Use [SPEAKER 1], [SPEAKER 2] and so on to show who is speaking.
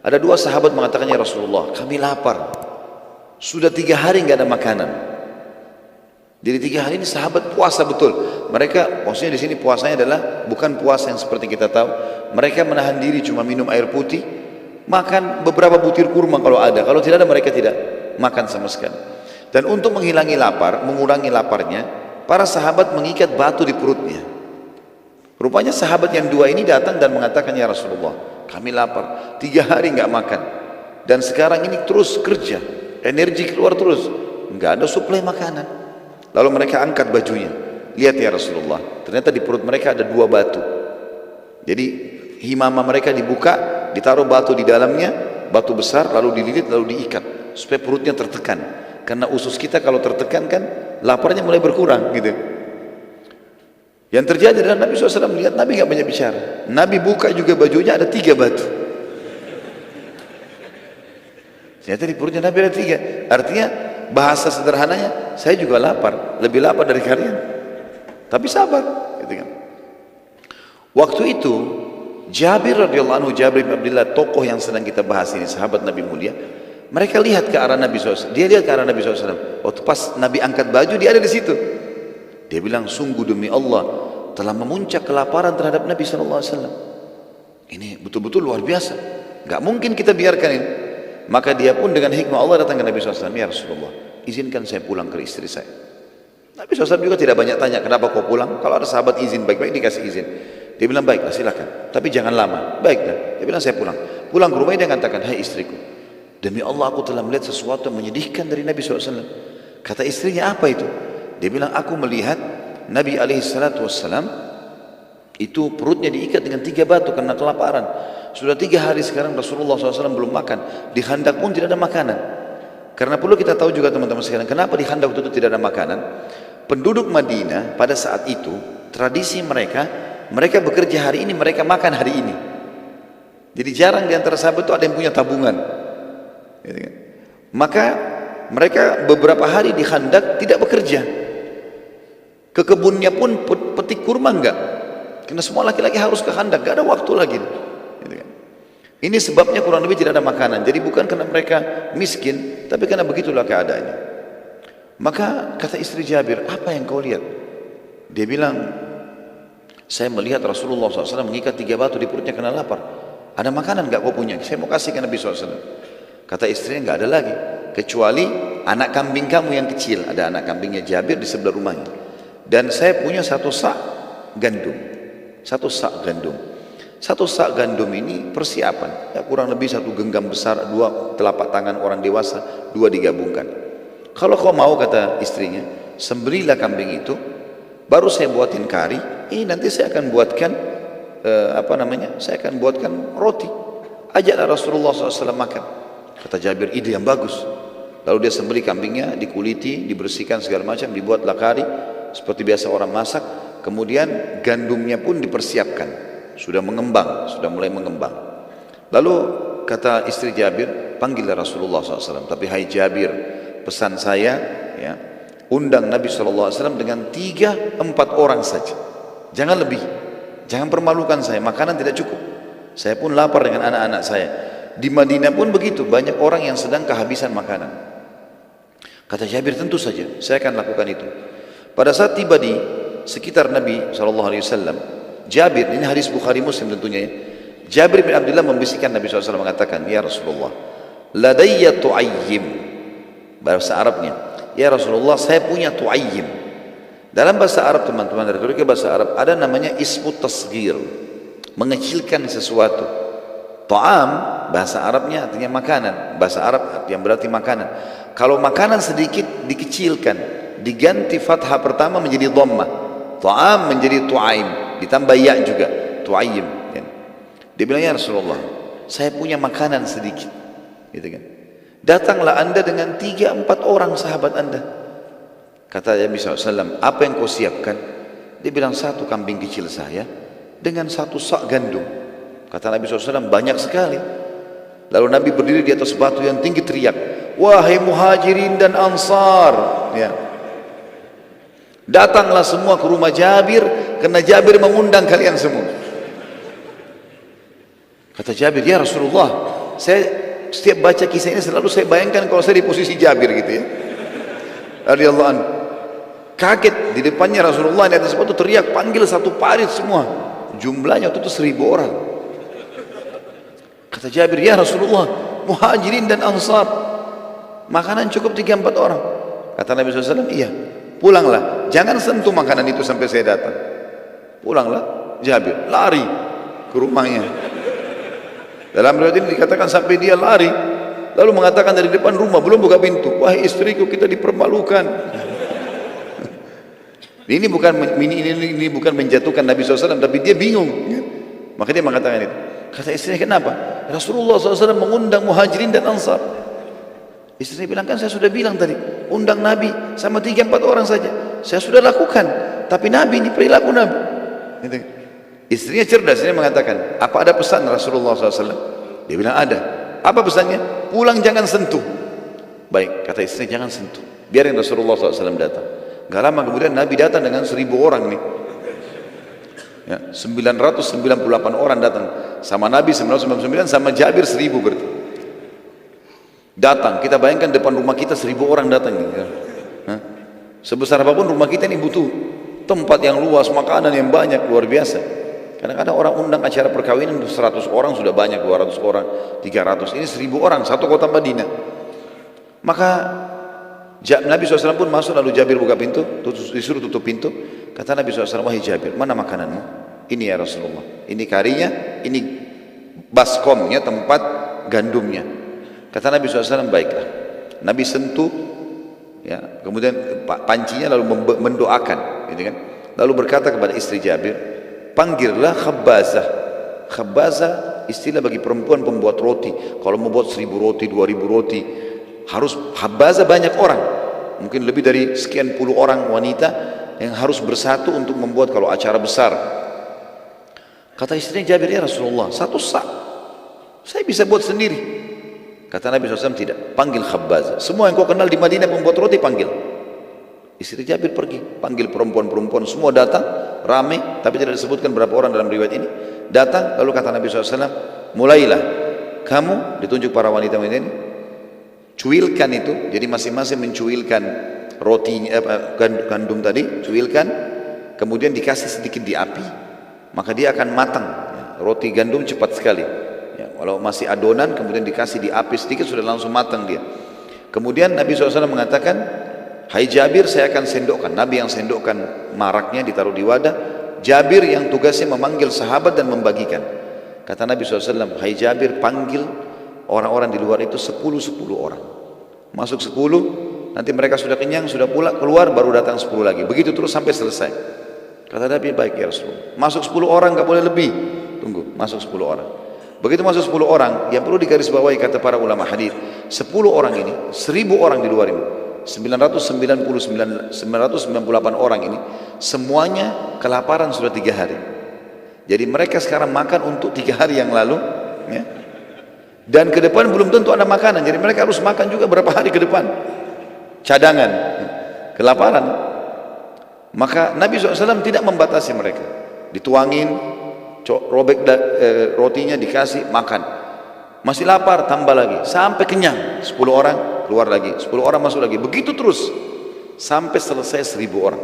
[SPEAKER 1] Ada dua sahabat mengatakan, ya Rasulullah, kami lapar. Sudah 3 hari nggak ada makanan. Jadi 3 hari ini sahabat puasa betul. Mereka, maksudnya di sini puasanya adalah bukan puasa yang seperti kita tahu. Mereka menahan diri cuma minum air putih, makan beberapa butir kurma kalau ada. Kalau tidak ada mereka tidak makan sama sekali. Dan untuk menghilangi lapar, mengurangi laparnya, para sahabat mengikat batu di perutnya. Rupanya sahabat yang dua ini datang dan mengatakan, ya Rasulullah, kami lapar, 3 hari nggak makan. Dan sekarang ini terus kerja, energi keluar terus, nggak ada suplai makanan. Lalu mereka angkat bajunya, lihat ya Rasulullah, ternyata di perut mereka ada 2 batu. Jadi himama mereka dibuka, ditaruh batu di dalamnya, batu besar, lalu dililit, lalu diikat supaya perutnya tertekan. Karena usus kita kalau tertekan kan laparnya mulai berkurang gitu. Yang terjadi adalah Nabi SAW melihat Nabi nggak banyak bicara. Nabi buka juga bajunya, ada 3 batu. Ternyata di perutnya Nabi ada 3. Artinya bahasa sederhananya, saya juga lapar, lebih lapar dari kalian, tapi sabar gitu kan. Waktu itu Jabir radhiyallahu anhu, Jabir bin Abdullah, tokoh yang sedang kita bahas ini, sahabat Nabi mulia, mereka lihat ke arah Nabi SAW. Dia lihat ke arah Nabi SAW. Waktu pas Nabi angkat baju, dia ada di situ. Dia bilang, sungguh demi Allah telah memuncak kelaparan terhadap Nabi SAW. Ini betul-betul luar biasa, gak mungkin kita biarkan ini. Maka dia pun dengan hikmah Allah datang ke Nabi SAW. Ya Rasulullah, izinkan saya pulang ke istri saya. Nabi SAW juga tidak banyak tanya, kenapa kau pulang? Kalau ada sahabat izin, baik-baik dikasih izin. Dia bilang, baiklah silakan, tapi jangan lama. Baiklah, dia bilang saya pulang. Pulang ke rumah dia katakan, hai istriku, demi Allah aku telah melihat sesuatu yang menyedihkan dari Nabi SAW. Kata istrinya, apa itu? Dia bilang, aku melihat Nabi SAW itu perutnya diikat dengan 3 batu karena kelaparan. Sudah 3 hari sekarang Rasulullah SAW belum makan. Di Khandaq pun tidak ada makanan. Karena perlu kita tahu juga teman-teman sekalian, kenapa di Khandaq itu tidak ada makanan? Penduduk Madinah pada saat itu, tradisi mereka, mereka bekerja hari ini, mereka makan hari ini. Jadi jarang di antara sahabat itu ada yang punya tabungan. Maka mereka beberapa hari di Khandaq tidak bekerja. Ke kebunnya pun petik kurma enggak. Karena semua laki-laki harus ke Khandaq, enggak ada waktu lagi. Ini sebabnya kurang lebih tidak ada makanan. Jadi bukan karena mereka miskin, tapi karena begitulah keadaannya. Maka kata istri Jabir, apa yang kau lihat? Dia bilang, saya melihat Rasulullah SAW mengikat 3 batu di perutnya karena lapar. Ada makanan enggak kau punya? Saya mau kasih ke Nabi SAW. Kata istrinya, enggak ada lagi, kecuali anak kambing kamu yang kecil. Ada anak kambingnya Jabir di sebelah rumahnya. Dan saya punya 1 sak gandum. 1 sak gandum. 1 sak gandum ini persiapan, ya kurang lebih 1 genggam besar, 2 telapak tangan orang dewasa, 2 digabungkan. Kalau kau mau, kata istrinya, sembelilah kambing itu, baru saya buatin kari. Ini nanti saya akan buatkan saya akan buatkan roti. Ajaklah Rasulullah SAW makan. Kata Jabir, ide yang bagus. Lalu dia sembelih kambingnya, dikuliti, dibersihkan segala macam, dibuatlah kari seperti biasa orang masak. Kemudian gandumnya pun dipersiapkan, sudah mengembang, sudah mulai mengembang. Lalu kata istri Jabir, panggillah Rasulullah SAW. Tapi hai Jabir, pesan saya, ya, undang Nabi SAW dengan 3-4 orang saja, jangan lebih, jangan permalukan saya, makanan tidak cukup, saya pun lapar dengan anak-anak saya. Di Madinah pun begitu, banyak orang yang sedang kehabisan makanan. Kata Jabir, tentu saja saya akan lakukan itu. Pada saat tiba di sekitar Nabi SAW, Jabir, ini hadis Bukhari Muslim tentunya ya. Jabir bin Abdullah membisikkan Nabi SAW, mengatakan, ya Rasulullah, ladayya tu'ayyim. Bahasa Arabnya, ya Rasulullah, saya punya tu'ayyim. Dalam bahasa Arab teman-teman, dari bahasa Arab ada namanya ismu tasghir, mengecilkan sesuatu. Ta'am bahasa Arabnya artinya makanan, bahasa Arab yang berarti makanan. Kalau makanan sedikit dikecilkan, diganti fathah pertama menjadi dhammah, ta'am menjadi tu'aim, ditambah ya juga, tu'ayyim. Dia bilang, ya Rasulullah, saya punya makanan sedikit, gitu kan. Datanglah anda dengan 3-4 orang sahabat anda. Kata Nabi SAW, apa yang kau siapkan? Dia bilang, 1 kambing kecil saya dengan 1 sak gandum. Kata Nabi SAW, banyak sekali. Lalu Nabi berdiri di atas batu yang tinggi, teriak, wahai muhajirin dan ansar, ya, datanglah semua ke rumah Jabir, karena Jabir mengundang kalian semua. Kata Jabir, ya Rasulullah, Saya setiap baca kisah ini selalu saya bayangkan kalau saya di posisi Jabir gitu ya. Radhiyallahu anhu. Kaget di depannya Rasulullah di atas sepatu teriak panggil satu parit semua. Jumlahnya waktu itu 1000 orang. Kata Jabir, ya Rasulullah, muhajirin dan ansar, makanan cukup 3-4 orang. Kata Nabi SAW, iya, pulanglah, jangan sentuh makanan itu sampai saya datang. Pulanglah. Jabir lari ke rumahnya. Dalam riwayat ini dikatakan sampai dia lari, lalu mengatakan dari depan rumah belum buka pintu, wahai istriku, kita dipermalukan. Ini bukan menjatuhkan Nabi SAW, tapi dia bingung. Maka dia mengatakan itu. Kata istrinya, kenapa? Rasulullah SAW mengundang muhajirin dan ansar. Istrinya bilang, kan saya sudah bilang tadi, undang Nabi sama 3-4 orang saja. Saya sudah lakukan, tapi Nabi ini perilaku Nabi. Istrinya cerdas, dia mengatakan, apa ada pesan Rasulullah SAW? Dia bilang ada. Apa pesannya? Pulang jangan sentuh. Baik, kata istrinya, jangan sentuh. Biarin Rasulullah SAW datang. Gak lama kemudian Nabi datang dengan 1000 orang nih. Ya, 998 orang datang sama Nabi 999 sama Jabir 1000 berarti. Datang, kita bayangkan depan rumah kita 1000 orang datang nih. Ya. Sebesar apapun rumah kita ini butuh tempat yang luas, makanan yang banyak, luar biasa. Kadang-kadang orang undang acara perkawinan 100 orang sudah banyak, 200 orang, 300. Ini 1000 orang, satu kota Madinah. Maka Nabi SAW pun masuk, lalu Jabir buka pintu, disuruh tutup pintu. Kata Nabi SAW, wahai Jabir, mana makananmu? Ini ya Rasulullah, ini karinya, ini baskomnya, tempat gandumnya. Kata Nabi SAW, baiklah. Nabi sentuh, ya, kemudian pancinya lalu mendoakan, gitu kan? Lalu berkata kepada istri Jabir, panggillah khabbazah. Khabbazah istilah bagi perempuan pembuat roti. Kalau membuat 1000 roti, 2000 roti, harus khabbazah banyak orang, mungkin lebih dari sekian puluh orang wanita yang harus bersatu untuk membuat kalau acara besar. Kata istrinya Jabir, ya Rasulullah, 1 sak saya bisa buat sendiri. Kata Nabi SAW, tidak, panggil khabbazah. Semua yang kau kenal di Madinah membuat roti, panggil. Istri Jabir pergi, panggil perempuan-perempuan, semua datang, ramai, tapi tidak disebutkan berapa orang dalam riwayat ini. Datang, lalu kata Nabi SAW, mulailah kamu, ditunjuk para wanita ini, cuilkan itu, jadi masing-masing mencuilkan rotinya, gandum tadi, cuilkan, kemudian dikasih sedikit di api, maka dia akan matang. Roti gandum cepat sekali. Ya, walau masih adonan, kemudian dikasih di api sedikit, sudah langsung matang dia. Kemudian Nabi SAW mengatakan, hai Jabir, saya akan sendokkan. Nabi yang sendokkan maraknya, ditaruh di wadah. Jabir yang tugasnya memanggil sahabat dan membagikan. Kata Nabi SAW, hai Jabir, panggil orang-orang di luar itu 10 orang. Masuk 10, nanti mereka sudah kenyang, sudah pula keluar, baru datang 10 lagi. Begitu terus sampai selesai. Kata Nabi, baik ya Rasulullah. Masuk 10 orang, gak boleh lebih. Tunggu, masuk 10 orang. Begitu masuk 10 orang, yang perlu digarisbawahi kata para ulama hadis, 10 orang ini, 1000 orang di luar ini, 998 orang ini, semuanya kelaparan sudah 3 hari. Jadi mereka sekarang makan untuk 3 hari yang lalu, ya. Dan ke depan belum tentu ada makanan, jadi mereka harus makan juga berapa hari ke depan, cadangan, kelaparan. Maka Nabi SAW tidak membatasi mereka, dituangin, robek rotinya, dikasih makan, masih lapar tambah lagi, sampai kenyang. 10 orang keluar lagi, 10 orang masuk lagi, begitu terus sampai selesai 1000 orang.